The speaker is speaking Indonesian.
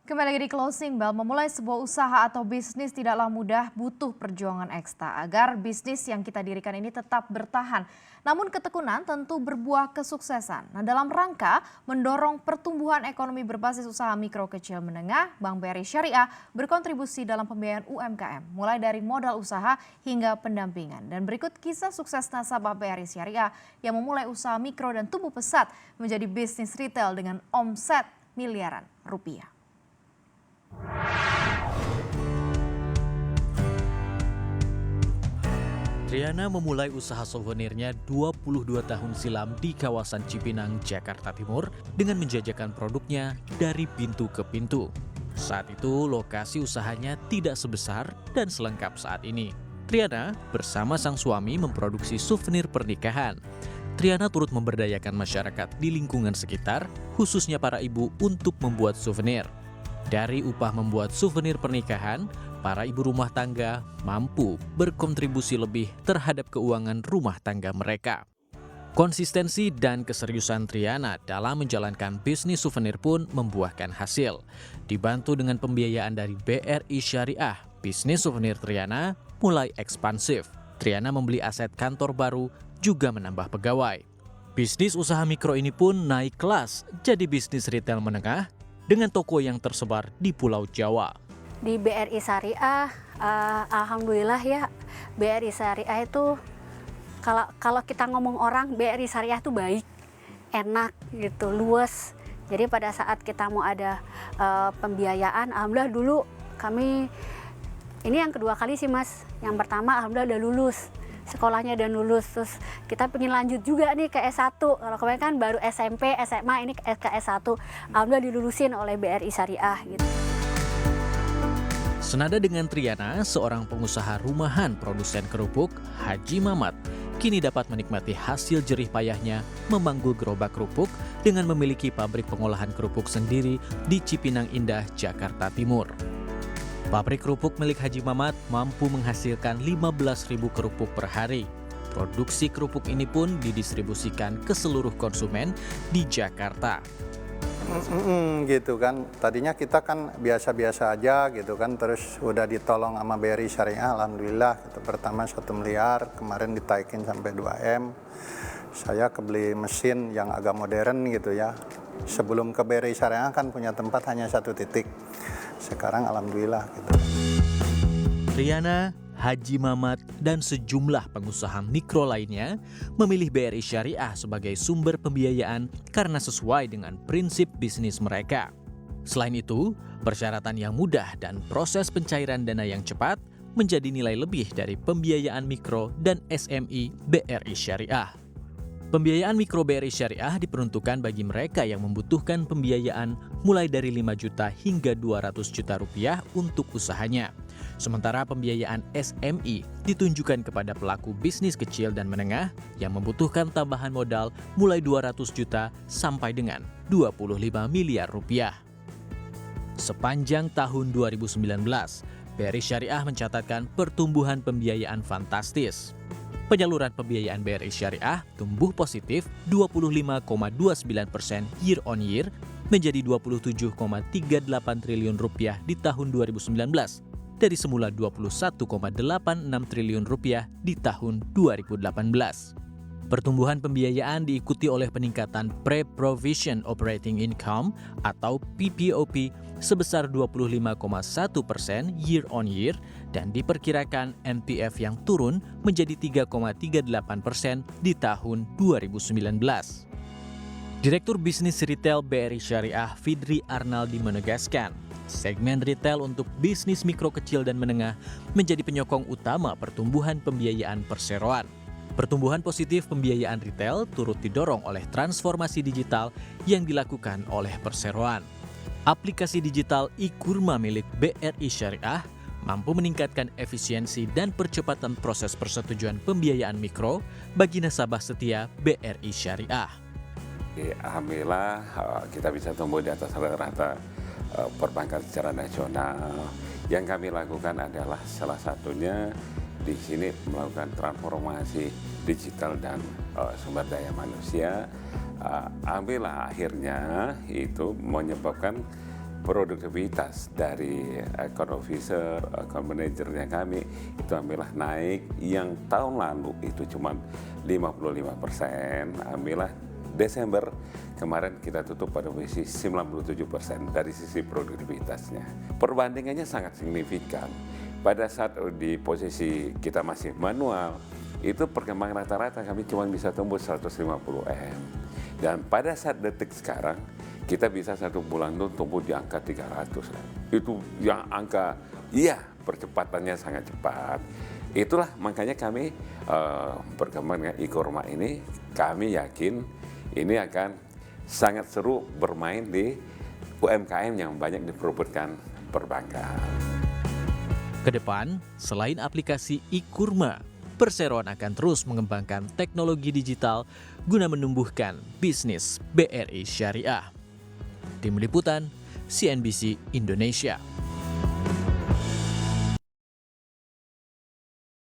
Kembali lagi di Closing Bell, memulai sebuah usaha atau bisnis tidaklah mudah, butuh perjuangan ekstra agar bisnis yang kita dirikan ini tetap bertahan. Namun ketekunan tentu berbuah kesuksesan. Nah, dalam rangka mendorong pertumbuhan ekonomi berbasis usaha mikro kecil menengah, Bank BRI Syariah berkontribusi dalam pembiayaan UMKM, mulai dari modal usaha hingga pendampingan. Dan berikut kisah sukses nasabah BRI Syariah yang memulai usaha mikro dan tumbuh pesat menjadi bisnis retail dengan omset miliaran rupiah. Triana memulai usaha souvenirnya 22 tahun silam di kawasan Cipinang, Jakarta Timur dengan menjajakan produknya dari pintu ke pintu. Saat itu lokasi usahanya tidak sebesar dan selengkap saat ini. Triana bersama sang suami memproduksi souvenir pernikahan. Triana turut memberdayakan masyarakat di lingkungan sekitar, khususnya para ibu untuk membuat souvenir. Dari upah membuat souvenir pernikahan, para ibu rumah tangga mampu berkontribusi lebih terhadap keuangan rumah tangga mereka. Konsistensi dan keseriusan Triana dalam menjalankan bisnis souvenir pun membuahkan hasil. Dibantu dengan pembiayaan dari BRI Syariah, bisnis souvenir Triana mulai ekspansif. Triana membeli aset kantor baru, juga menambah pegawai. Bisnis usaha mikro ini pun naik kelas jadi bisnis retail menengah dengan toko yang tersebar di Pulau Jawa. Di BRI Syariah, alhamdulillah ya, BRI Syariah itu kalau kita ngomong orang, BRI Syariah itu baik, enak gitu, luas. Jadi pada saat kita mau ada pembiayaan, alhamdulillah dulu kami, ini yang kedua kali sih Mas, yang pertama alhamdulillah udah lulus. Sekolahnya udah lulus, terus kita pengen lanjut juga nih ke S1. Kalau kemarin kan baru SMP, SMA, ini ke S1. Alhamdulillah dilulusin oleh BRI Syariah gitu. Senada dengan Triana, seorang pengusaha rumahan produsen kerupuk, Haji Mamat, kini dapat menikmati hasil jerih payahnya memanggul gerobak kerupuk dengan memiliki pabrik pengolahan kerupuk sendiri di Cipinang Indah, Jakarta Timur. Pabrik kerupuk milik Haji Mamat mampu menghasilkan 15.000 kerupuk per hari. Produksi kerupuk ini pun didistribusikan ke seluruh konsumen di Jakarta. Gitu kan, tadinya kita kan biasa-biasa aja gitu kan, terus udah ditolong sama BRI Syariah, alhamdulillah. Itu pertama 1 miliar, kemarin ditaikin sampai 2M. Saya kebeli mesin yang agak modern gitu ya. Sebelum ke BRI Syariah kan punya tempat hanya 1 titik. Sekarang alhamdulillah gitu. Triana, Haji Mamat, dan sejumlah pengusaha mikro lainnya memilih BRI Syariah sebagai sumber pembiayaan karena sesuai dengan prinsip bisnis mereka. Selain itu, persyaratan yang mudah dan proses pencairan dana yang cepat menjadi nilai lebih dari pembiayaan mikro dan SMI BRI Syariah. Pembiayaan mikro BRI Syariah diperuntukkan bagi mereka yang membutuhkan pembiayaan mulai dari 5 juta hingga 200 juta rupiah untuk usahanya. Sementara pembiayaan SMI ditunjukkan kepada pelaku bisnis kecil dan menengah yang membutuhkan tambahan modal mulai 200 juta sampai dengan 25 miliar rupiah. Sepanjang tahun 2019, BRI Syariah mencatatkan pertumbuhan pembiayaan fantastis. Penyaluran pembiayaan BRI Syariah tumbuh positif 25,29% year on year menjadi 27,38 triliun rupiah di tahun 2019 dari semula 21,86 triliun rupiah di tahun 2018. Pertumbuhan pembiayaan diikuti oleh peningkatan Pre-Provision Operating Income atau PPOP sebesar 25,1% year on year dan diperkirakan NPF yang turun menjadi 3,38% di tahun 2019. Direktur Bisnis Retail BRI Syariah Fidri Arnaldi menegaskan, segmen retail untuk bisnis mikro kecil dan menengah menjadi penyokong utama pertumbuhan pembiayaan perseroan. Pertumbuhan positif pembiayaan retail turut didorong oleh transformasi digital yang dilakukan oleh perseroan. Aplikasi digital e-Kurma milik BRI Syariah mampu meningkatkan efisiensi dan percepatan proses persetujuan pembiayaan mikro bagi nasabah setia BRI Syariah. Alhamdulillah kita bisa tumbuh di atas rata-rata perbankan secara nasional. Yang kami lakukan adalah salah satunya di sini melakukan transformasi digital dan sumber daya manusia. Alhamdulillah akhirnya itu menyebabkan produktivitas dari account officer, account manajernya kami itu alhamdulillah naik. Yang tahun lalu itu cuma 55%, alhamdulillah Desember kemarin kita tutup pada posisi 97% dari sisi produktivitasnya. Perbandingannya sangat signifikan. Pada saat di posisi kita masih manual, itu perkembangan rata-rata kami cuma bisa tumbuh 150M. Dan pada saat detik sekarang, kita bisa satu bulan itu tumbuh di angka 300. Itu yang angka, percepatannya sangat cepat. Itulah makanya kami berkembang dengan e-Kurma ini, kami yakin ini akan sangat seru bermain di UMKM yang banyak diperebutkan perbankan. Kedepan, selain aplikasi e-Kurma, Perseroan akan terus mengembangkan teknologi digital guna menumbuhkan bisnis BRI Syariah. Tim Liputan, CNBC Indonesia.